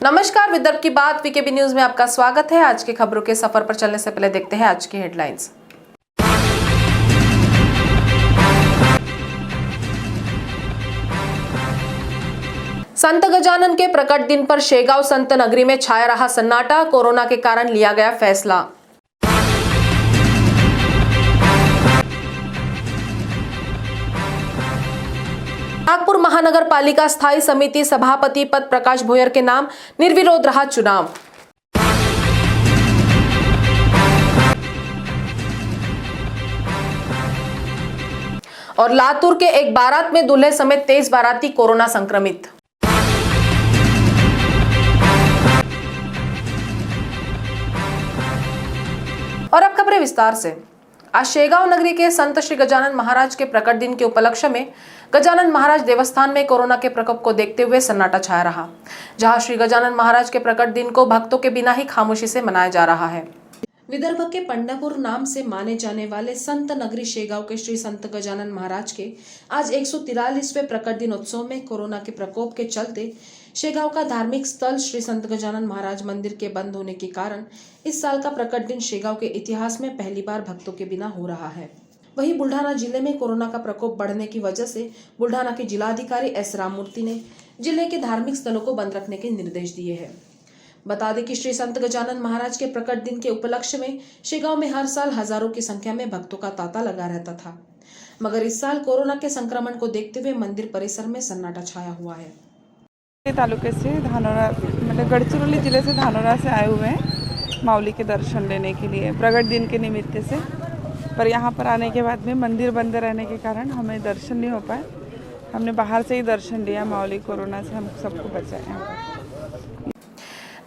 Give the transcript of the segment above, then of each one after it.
नमस्कार, विदर्भ की बात वीकेबी न्यूज में आपका स्वागत है। आज की खबरों के सफर पर चलने से पहले देखते हैं आज की हेडलाइंस। संत गजानन के प्रकट दिन पर शेगांव संत नगरी में छाया रहा सन्नाटा। कोरोना के कारण लिया गया फैसला। नागपुर महानगर पालिका स्थायी समिति सभापति पद प्रकाश भोयर के नाम, निर्विरोध रहा चुनाव। और लातूर के एक बारात में दूल्हे समेत 23 बाराती कोरोना संक्रमित। और अब खबरें विस्तार से। आज शेगांव नगरी के संत श्री गजानन महाराज के प्रकट दिन के उपलक्ष्य में गजानन महाराज देवस्थान में कोरोना के प्रकोप को देखते हुए सन्नाटा छाया रहा, जहां श्री गजानन महाराज के प्रकट दिन को भक्तों के बिना ही खामोशी से मनाया जा रहा है। विदर्भ के पंढरपुर नाम से माने जाने वाले संत नगरी शेगांव के श्री संत गजानन महाराज के आज 143वें प्रकट दिन उत्सव में कोरोना के प्रकोप के चलते शेगांव का धार्मिक स्थल श्री संत गजानन महाराज मंदिर के बंद होने के कारण इस साल का प्रकट दिन शेगांव के इतिहास में पहली बार भक्तों के बिना हो रहा है। वहीं बुल्ढाना जिले में कोरोना का प्रकोप बढ़ने की वजह से बुल्ढाना के जिलाधिकारी एस राममूर्ति ने जिले के धार्मिक स्थलों को बंद रखने के निर्देश दिए हैं। बता दें कि श्री संत गजानन महाराज के प्रकट दिन के उपलक्ष्य में शेगांव में हर साल हजारों की संख्या में भक्तों का तांता लगा रहता था, मगर इस साल कोरोना के संक्रमण को देखते हुए मंदिर परिसर में सन्नाटा छाया हुआ है। तालुके से धानोरा मतलब गढ़चिरौली जिले से धानोरा से आए हुए हैं माउली के दर्शन लेने के लिए प्रकट दिन के निमित्त से, पर यहाँ पर आने के बाद में मंदिर बंद रहने के कारण हमें दर्शन नहीं हो पाए। हमने बाहर से ही दर्शन लिया। माउली कोरोना से हम सबको बचाए।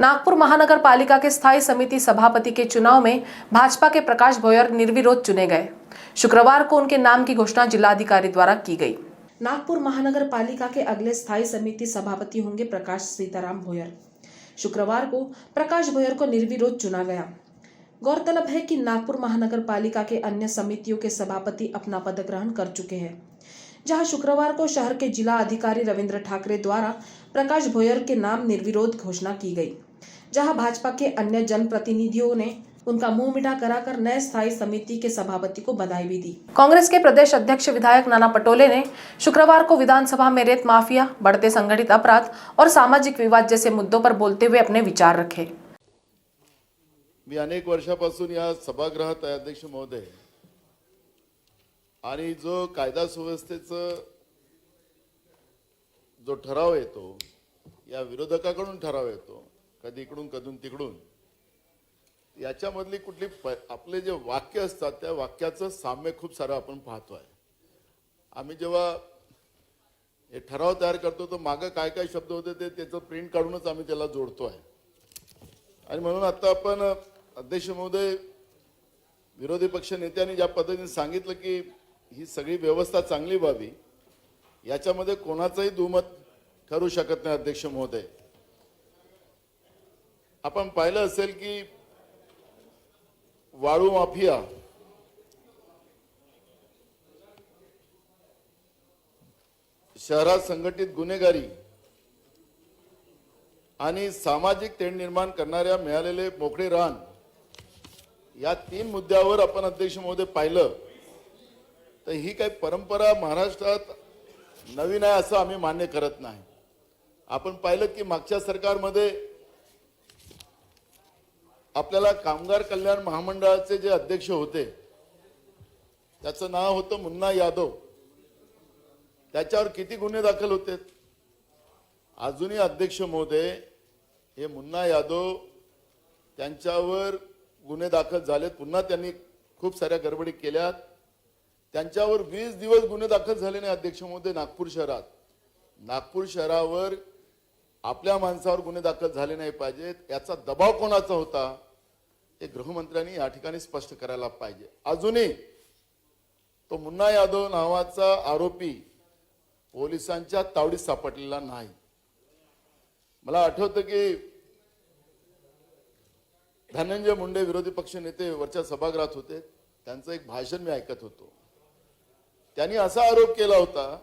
नागपुर महानगर पालिका के स्थायी समिति सभापति के चुनाव में भाजपा के प्रकाश भोयर निर्विरोध चुने गए। शुक्रवार को उनके नाम की घोषणा जिलाधिकारी द्वारा की गई। नागपुर महानगर पालिका के अगले स्थायी समिति सभापति होंगे प्रकाश सीताराम भोयर। शुक्रवार को प्रकाश भोयर को निर्विरोध चुना गया। गौरतलब है कि नागपुर महानगर पालिका के अन्य समितियों के सभापति अपना पद ग्रहण कर चुके हैं, जहां शुक्रवार को शहर के जिला अधिकारी रविंद्र ठाकरे द्वारा प्रकाश भोयर के नाम निर्विरोध घोषणा की गई, जहां भाजपा के अन्य जनप्रतिनिधियों ने उनका मुंह मीठा कराकर नए स्थायी समिति के सभापति को बधाई भी दी। कांग्रेस के प्रदेश अध्यक्ष विधायक नाना पटोले ने शुक्रवार को विधानसभा में रेत माफिया, बढ़ते संगठित अपराध और सामाजिक विवाद जैसे मुद्दों पर बोलते हुए अपने विचार रखे। मी अनेक वर्षापासून या सभागृहात अध्यक्ष महोदय आणि जो कायदा सुव्यवस्थेचा जो ठराव येतो, या विरोधकाकडून ठराव येतो, कधी इकडून कधून तिकडून, याच्यामधली कुठली आपले जे वाक्य असतात त्या वाक्याचं साम्य खूप सारं आपण पाहतोय। आम्ही जेव्हा हे ठराव तयार करतो तो मागे काय काय शब्द होते ते त्याचं प्रिंट काढूनच आम्ही त्याला जोडतोय। आणि म्हणून आता आपण अध्यक्ष महोदय, विरोधी पक्ष नेत्यांनी ज्या पद्धतीने सांगितलं की ही सगळी व्यवस्था चांगली व्हावी, याच्यामध्ये कोणाचंही दुमत ठरू शकत नाही। अध्यक्ष महोदय, आपण पाहिलं असेल की वाळू माफिया, शहरात संघटित गुन्हेगारी आणि सामाजिक तेढ निर्माण करणाऱ्या मिळालेले मोकळे रान, या तीन मुद्द्यावर आपण अध्यक्ष महोदय पाहिलं तर ही काही परंपरा महाराष्ट्रात नवीन आहे असं आम्ही मान्य करत नाही। आपण पाहिलं की मागच्या सरकारमध्ये आपल्याला कामगार कल्याण महामंडळाचे जे अध्यक्ष होते त्याचं नाव होतं मुन्ना यादव, त्याच्यावर किती गुन्हे दाखल होते। अजूनही अध्यक्ष महोदय हे मुन्ना यादव त्यांच्यावर गुन्हे दाखल झालेत, पुन्हा त्यांनी खूप साऱ्या गडबडी केल्यात, त्यांच्यावर 20 दिवस गुन्हे दाखल झाले नाही। अध्यक्ष महोदय, नागपूर शहरावर आपल्या माणसावर गुन्हे दाखल झाले नाही पाहिजेत, याचा दबाव कोणाचा होता हे गृहमंत्र्यांनी या ठिकाणी स्पष्ट करायला पाहिजे। अजूनही तो मुन्ना यादव नावाचा आरोपी पोलिसांच्या तावडीत सापडलेला नाही। मला आठवतं की धनंजय मुंडे विरोधी पक्ष नेते वरच्या सभागृहात होते, त्यांचं एक भाषण मी ऐकत होतो। त्यांनी असा आरोप केला होता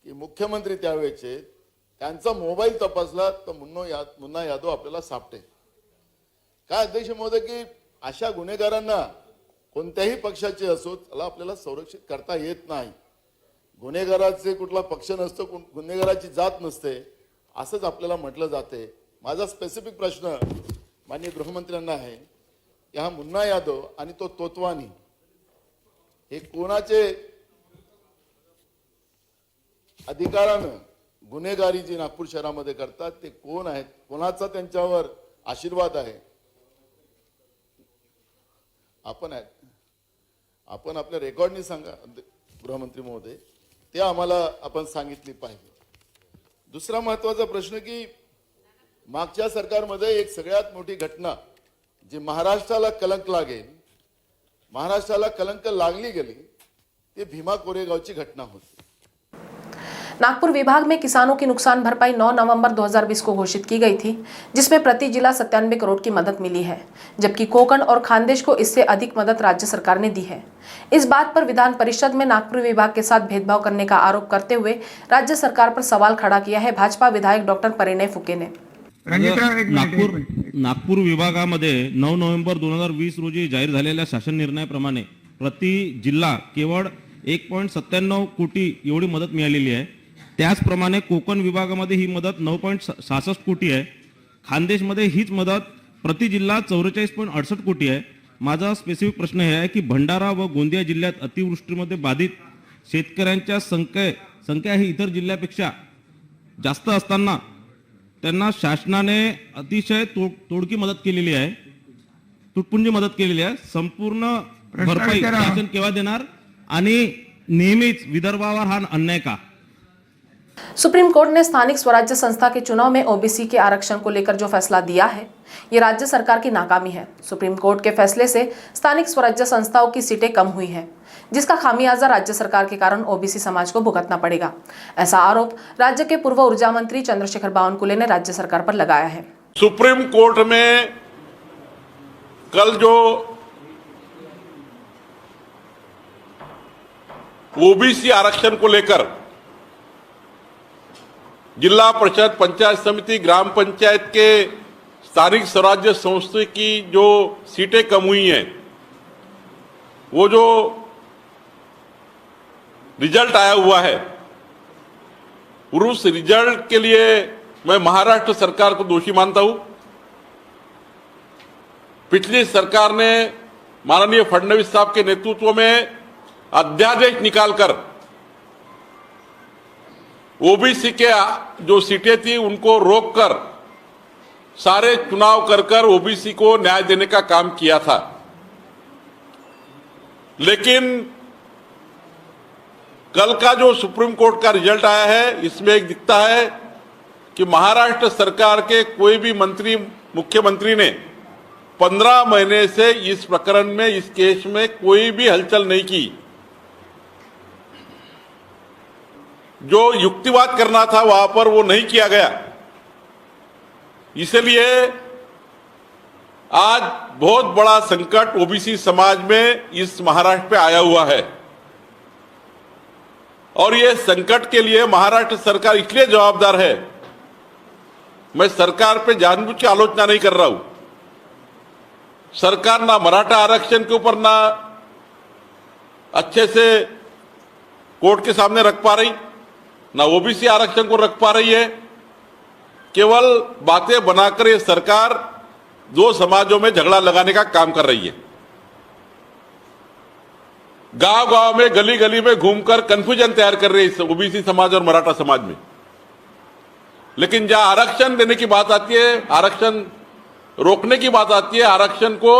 की मुख्यमंत्री त्यावेळेचे त्यांचा मोबाईल तपासला तर मुन्ना यादव आपल्याला सापटे. काय अध्यक्ष महोदय की अशा गुन्हेगारांना कोणत्याही पक्षाचे असो त्याला आपल्याला संरक्षित करता येत नाही. गुन्हेगाराचे कुठला पक्ष नसतो, गुन्हेगाराची जात नसते असंच आपल्याला म्हटलं जाते. माझा स्पेसिफिक प्रश्न माननीय गृहमंत्र्यांना आहे की हा मुन्ना यादव आणि तो तोतवानी हे कोणाचे अधिकारानं गुन्हेगारी जी नागपूर शहरामध्ये करतात ते कोण आहेत, कोणाचा त्यांच्यावर आशीर्वाद आहे? आपण आपल्या रेकॉर्डनी सांगा गृहमंत्री महोदय, ते आम्हाला आपण सांगितली पाहिजे. दुसरा महत्वाचा प्रश्न की मागच्या सरकारमध्ये एक सगळ्यात मोठी घटना जी महाराष्ट्राला कलंक लागेल, महाराष्ट्राला कलंक लागली गेली, ते भीमा कोरेगावची घटना होती. नागपुर विभाग में किसानों की नुकसान भरपाई 9 नवंबर 2020 को घोषित की गई थी, जिसमें प्रति जिला 97 करोड़ की मदद मिली है, जबकि कोंकण और खानदेश को इससे अधिक मदद राज्य सरकार ने दी है. इस बात पर विधान परिषद में नागपुर विभाग के साथ भेदभाव करने का आरोप करते हुए राज्य सरकार पर सवाल खड़ा किया है भाजपा विधायक डॉक्टर परिणय फुके ने. नागपूर विभागामध्ये 9 नोव्हेंबर 2020 रोजी जाहीर झालेल्या शासन निर्णयाप्रमाणे प्रति जिल्हा केवळ 1.97 कोटी एवढी मदत मिळालेली आहे. त्याचप्रमाणे कोकण विभागामध्ये ही मदत 9.66 कोटी आहे. खानदेशमध्ये हीच मदत प्रति जिल्हा 44.68 कोटी आहे. माझा स्पेसिफिक प्रश्न हे आहे की भंडारा व गोंदिया जिल्ह्यात अतिवृष्टीमध्ये बाधित शेतकऱ्यांच्या संख्या ही इतर जिल्ह्यापेक्षा जास्त असताना त्यांना शासनाने अतिशय तोडकी मदत केलेली आहे, तुटपुंजी मदत केलेली आहे. संपूर्ण भरपाई शासन केव्हा देणार आणि नेहमीच विदर्भावर हा अन्याय का? सुप्रीम कोर्ट ने स्थानिक स्वराज्य संस्था के चुनाव में ओबीसी के आरक्षण को लेकर जो फैसला दिया है, ये राज्य सरकार की नाकामी है. सुप्रीम कोर्ट के फैसले से स्थानिक स्वराज्य संस्थाओं की सीटें कम हुई हैं, जिसका खामियाजा राज्य सरकार के कारण ओबीसी समाज को भुगतना पड़ेगा. ऐसा आरोप राज्य के पूर्व ऊर्जा मंत्री चंद्रशेखर बावनकुले ने राज्य सरकार पर लगाया है. सुप्रीम कोर्ट में कल जो ओबीसी आरक्षण को लेकर जिला परिषद, पंचायत समिति, ग्राम पंचायत के स्थानिक स्वराज्य संस्था की जो सीटें कम हुई हैं, वो जो रिजल्ट आया हुआ है, उस रिजल्ट के लिए मैं महाराष्ट्र सरकार को दोषी मानता हूं. पिछली सरकार ने माननीय फडणवीस साहब के नेतृत्व में अध्यादेश निकालकर ओबीसी के जो सीटें थी उनको रोककर सारे चुनाव कर ओबीसी को न्याय देने का काम किया था. लेकिन कल का जो सुप्रीम कोर्ट का रिजल्ट आया है, इसमें एक दिखता है कि महाराष्ट्र सरकार के कोई भी मंत्री, मुख्यमंत्री ने 15 महीने से इस प्रकरण में, इस केस में कोई भी हलचल नहीं की. जो युक्तिवाद करना था वहां पर वो नहीं किया गया. इसलिए आज बहुत बड़ा संकट ओबीसी समाज में इस महाराष्ट्र पे आया हुआ है. और ये संकट के लिए महाराष्ट्र सरकार इसलिए जवाबदार है. मैं सरकार पे जानबूझ के आलोचना नहीं कर रहा हूं. सरकार ना मराठा आरक्षण के ऊपर ना अच्छे से कोर्ट के सामने रख पा रही, ना ओबीसी आरक्षण को रख पा रही है. केवल बातें बनाकर ये सरकार दो समाजों में झगड़ा लगाने का काम कर रही है. गांव गांव में, गली गली में घूमकर कंफ्यूजन तैयार कर रही है ओबीसी समाज और मराठा समाज में. लेकिन जहां आरक्षण देने की बात आती है, आरक्षण रोकने की बात आती है, आरक्षण को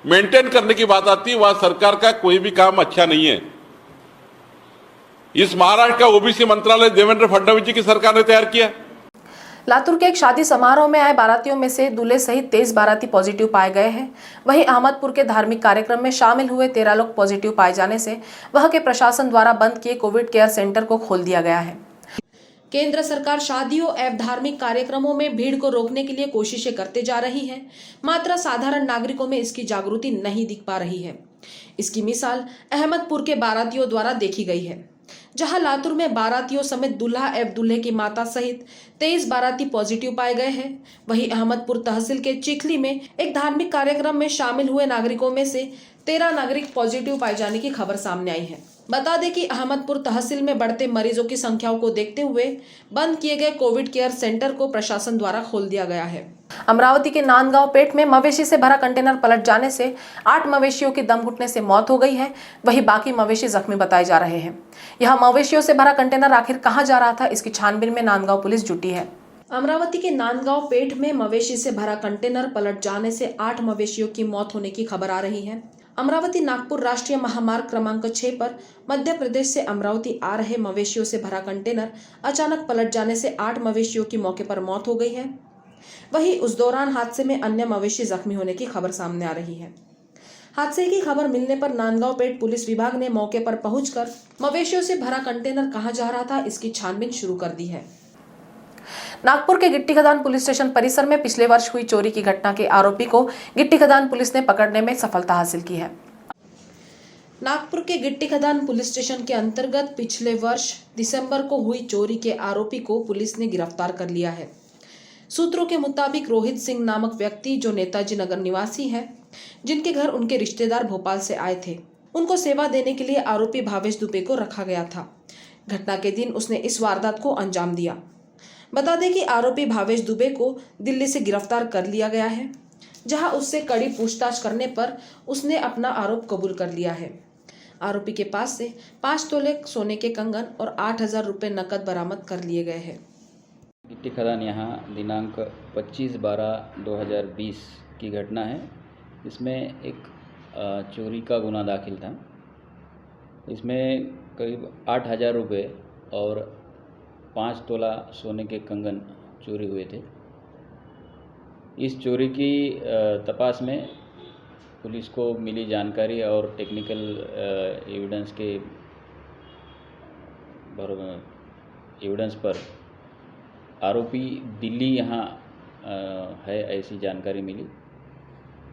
मेंटेन करने की बात आती है, वहां सरकार का कोई भी काम अच्छा नहीं है. इस महाराष्ट्र का ओबीसी मंत्रालय देवेंद्र फडणवीस जी की सरकार ने तैयार किया. लातूर के एक शादी समारोह में आए बारातियों में से दूल्हे सहित 23 बाराती पॉजिटिव पाए गए हैं. वहीं अहमदपुर के धार्मिक कार्यक्रम में शामिल हुए 13 लोग पॉजिटिव पाए जाने से वहां के प्रशासन द्वारा बंद किए कोविड केयर सेंटर को खोल दिया गया है. केंद्र सरकार शादियों एवं धार्मिक कार्यक्रमों में भीड़ को रोकने के लिए कोशिशें करते जा रही है, मात्र साधारण नागरिकों में इसकी जागृति नहीं दिख पा रही है. इसकी मिसाल अहमदपुर के बारातियों द्वारा देखी गई है. जहां लातूर में बारातियों समेत दूल्हा एवं दूल्हे की माता सहित 23 बाराती पॉजिटिव पाए गए हैं। वहीं अहमदपुर तहसील के चिखली में एक धार्मिक कार्यक्रम में शामिल हुए नागरिकों में से 13 नागरिक पॉजिटिव पाए जाने की खबर सामने आई है। बता दें कि अहमदपुर तहसील में बढ़ते मरीजों की संख्याओं को देखते हुए बंद किए गए कोविड केयर सेंटर को प्रशासन द्वारा खोल दिया गया है। अमरावती के नांदगांव पेट में मवेशी से भरा कंटेनर पलट जाने से 8 मवेशियों की दम घुटने से मौत हो गई है। वहीं बाकी मवेशी जख्मी बताए जा रहे हैं। यह मवेशियों से भरा कंटेनर आखिर कहां जा रहा था, इसकी छानबीन में नांदगांव पुलिस जुटी है। अमरावती के नांदगांव पेट में मवेशी से भरा कंटेनर पलट जाने से 8 मवेशियों की मौत होने की खबर आ रही है। अमरावती नागपुर राष्ट्रीय महामार्ग क्रमांक 6 पर मध्य प्रदेश से अमरावती आ रहे मवेशियों से भरा कंटेनर अचानक पलट जाने से 8 मवेशियों की मौके पर मौत हो गई है। वहीं उस दौरान हादसे में अन्य मवेशी जख्मी होने की खबर सामने आ रही है। हादसे की खबर मिलने पर नांदगांव पेट पुलिस विभाग ने मौके पर पहुंचकर मवेशियों से भरा कंटेनर कहां जा रहा था, इसकी छानबीन शुरू कर दी है। नागपुर के गिट्टी खदान पुलिस स्टेशन परिसर में पिछले वर्ष हुई चोरी की घटना के आरोपी को गिट्टी खदान पुलिस ने पकड़ने में सफलता हासिल की है। नागपुर के गिट्टी खदान पुलिस स्टेशन के अंतर्गत पिछले वर्ष दिसंबर को हुई चोरी के आरोपी को पुलिस ने गिरफ्तार कर लिया है। सूत्रों के मुताबिक रोहित सिंह नामक व्यक्ति, जो नेताजी नगर निवासी है, जिनके घर उनके रिश्तेदार भोपाल से आए थे, उनको सेवा देने के लिए आरोपी भावेश दुबे को रखा गया था। घटना के दिन उसने इस वारदात को अंजाम दिया। बता दें कि आरोपी भावेश दुबे को दिल्ली से गिरफ्तार कर लिया गया है, जहां उससे कड़ी पूछताछ करने पर उसने अपना आरोप कबूल कर लिया है। आरोपी के पास से 5 तोले सोने के कंगन और 8,000 रुपये नकद बरामद कर लिए गए हैं। गिट्टी खदान यहाँ दिनांक 25/12/2020 की घटना है। इसमें एक चोरी का गुना दाखिल था। इसमें करीब 8,000 रुपये और 5 तोला सोने के कंगन चोरी हुए थे। इस चोरी की तपास में पुलिस को मिली जानकारी और टेक्निकल एविडेंस पर आरोपी दिल्ली यहाँ है, ऐसी जानकारी मिली।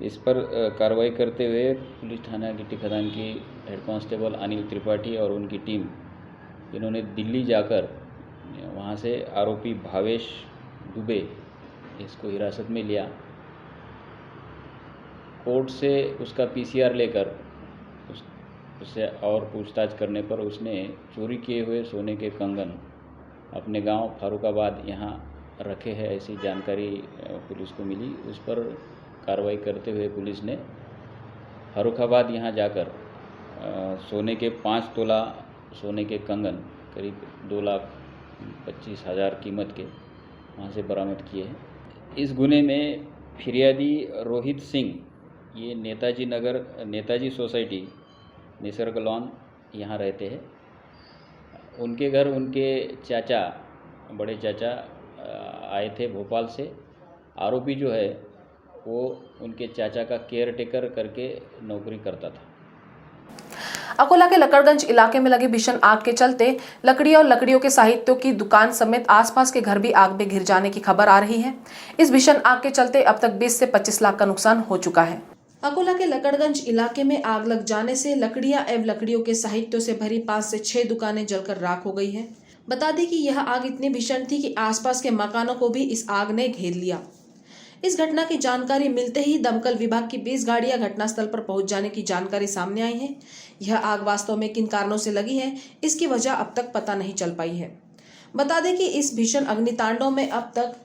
इस पर कार्रवाई करते हुए पुलिस थाना गिट्टी खदान की हेड कांस्टेबल अनिल त्रिपाठी और उनकी टीम, इन्होंने दिल्ली जाकर वहाँ से आरोपी भावेश दुबे इसको हिरासत में लिया। कोर्ट से उसका PCR लेकर उससे और पूछताछ करने पर उसने चोरी किए हुए सोने के कंगन अपने गांव फारुखाबाद यहाँ रखे हैं, ऐसी जानकारी पुलिस को मिली। उस पर कार्रवाई करते हुए पुलिस ने फारुखाबाद यहाँ जाकर सोने के 5 तोला सोने के कंगन करीब 2,25,000 कीमत के वहाँ से बरामद किए हैं। इस गुने में फिरियादी रोहित सिंह, ये नेताजी सोसाइटी निसर्ग लॉन यहाँ रहते हैं। उनके घर उनके चाचा, बड़े चाचा आए थे भोपाल से। आरोपी जो है वो उनके चाचा का केयर टेकर करके नौकरी करता था। अकोला के लकड़गंज इलाके में लगी भीषण आग के चलते लकड़ी और लकड़ियों के साहित्यों की दुकान समेत आसपास के घर भी आग में घिर जाने की खबर आ रही है। इस भीषण आग के चलते अब तक 20 से 25 लाख का नुकसान हो चुका है। अकोला के लकड़गंज इलाके में आग लग जाने से लकड़ियां एवं लकड़ियों के साहित्यों से भरी 5 से 6 दुकानें जलकर राख हो गई हैं। बता दें कि यह आग इतनी भीषण थी कि आसपास के मकानों को भी इस आग ने घेर लिया। इस घटना की जानकारी मिलते ही दमकल विभाग की 20 गाड़ियां घटनास्थल पर पहुंच जाने की जानकारी सामने आई है। यह आग वास्तव में किन कारणों से लगी है, इसकी वजह अब तक पता नहीं चल पाई है। बता दें कि इस भीषण अग्नितांडव में अब तक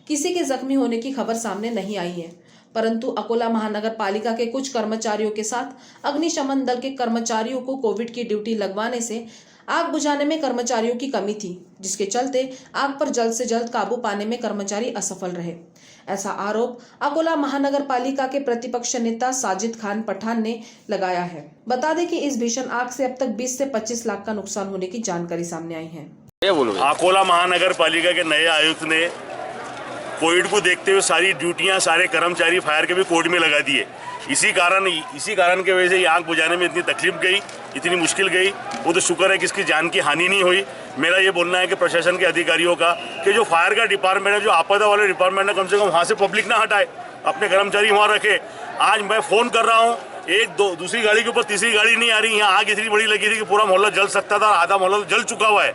किसी के जख्मी होने की खबर सामने नहीं आई है, परंतु अकोला महानगर पालिका के कुछ कर्मचारियों के साथ अग्निशमन दल के कर्मचारियों को कोविड की ड्यूटी लगवाने से आग बुझाने में कर्मचारियों की कमी थी, जिसके चलते आग पर जल्द से जल्द काबू पाने में कर्मचारी असफल रहे। ऐसा आरोप अकोला महानगर पालिका के प्रतिपक्ष नेता साजिद खान पठान ने लगाया है। बता दें कि इस भीषण आग से अब तक 20 से 25 लाख का नुकसान होने की जानकारी सामने आई है। अकोला महानगर पालिका के नए आयुक्त ने कोविड को देखते हुए सारी ड्यूटियां, सारे कर्मचारी फायर के भी कोविड में लगा दिए। इसी कारण की वजह से ये आग बुझाने में इतनी तकलीफ गई, इतनी मुश्किल गई। वो तो शुक्र है कि इसकी जान की हानि नहीं हुई। मेरा ये बोलना है कि प्रशासन के अधिकारियों का कि जो फायर का डिपार्टमेंट है, जो आपदा वाले डिपार्टमेंट है, कम से कम वहाँ से पब्लिक ना हटाए, अपने कर्मचारी वहाँ रखे। आज मैं फ़ोन कर रहा हूँ दूसरी गाड़ी के ऊपर तीसरी गाड़ी नहीं आ रही। यहाँ आग इतनी बड़ी लगी थी कि पूरा मोहल्ला जल सकता था, आधा मोहल्ला जल चुका हुआ है।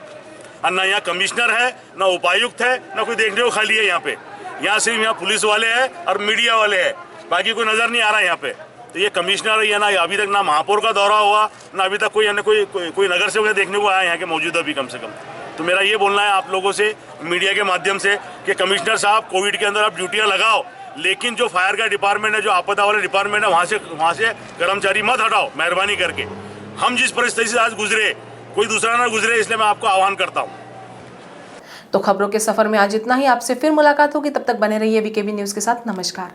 और ना यहाँ कमिश्नर है, ना उपायुक्त है, ना कोई देखने को खाली है। यहाँ पे यहाँ सिर्फ यहाँ पुलिस वाले हैं और मीडिया वाले हैं, बाकी कोई नजर नहीं आ रहा है यहाँ पे। तो ये कमिश्नर है ना, अभी तक ना महापौर का दौरा हुआ, ना अभी तक कोई नगर सेवक देखने को आया यहाँ के मौजूदा भी कम से कम। तो मेरा ये बोलना है आप लोगों से मीडिया के माध्यम से कि कमिश्नर साहब कोविड के अंदर आप ड्यूटियां लगाओ, लेकिन जो फायर का डिपार्टमेंट है, जो आपदा वाले डिपार्टमेंट है, वहाँ से कर्मचारी मत हटाओ मेहरबानी करके। हम जिस परिस्थिति से आज गुजरे कोई दूसरा ना गुजरे, इसलिए मैं आपको आह्वान करता हूँ। तो खबरों के सफर में आज इतना ही। आपसे फिर मुलाकात होगी, तब तक बने रहिए बीकेबी न्यूज के साथ। नमस्कार।